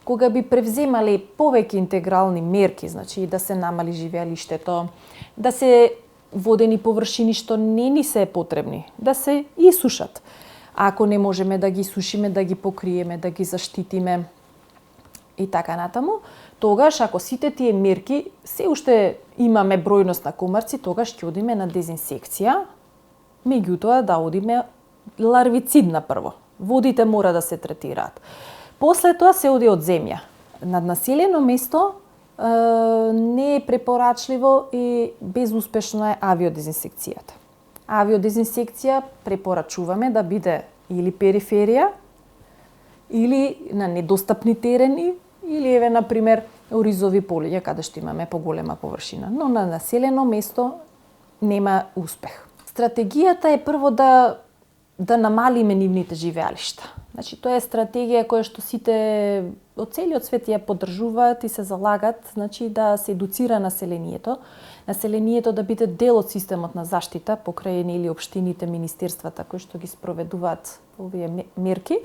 кога би превземале повеќе интегрални мерки, значи да се намали живеалиштето, да се водени површини што не ни се потребни, да се исушат. А ако не можеме да ги сушиме, да ги покриеме, да ги заштитиме и така натаму, тогаш ако сите тие мерки се уште имаме бројност на комарци, тогаш ќе одиме на дезинсекција, меѓутоа да одиме ларвицидна прво. Водите мора да се третираат. После тоа се оди од земја. Над населено место не е препорачливо и безуспешно е авиодезинсекцијата. Авиодезинсекција препорачуваме да биде или периферија, или на недостапни терени, или еве, например, оризови полиња, каде што имаме поголема површина. Но на населено место нема успех. Стратегијата е прво да намалиме нивните живеалишта. Значи, тоа е стратегија која што сите од целиот свет ја поддржуваат и се залагат, значи да се едуцира населението да биде дел од системот на заштита покрај или општините, министерствата кои што ги спроведуваат овие мерки.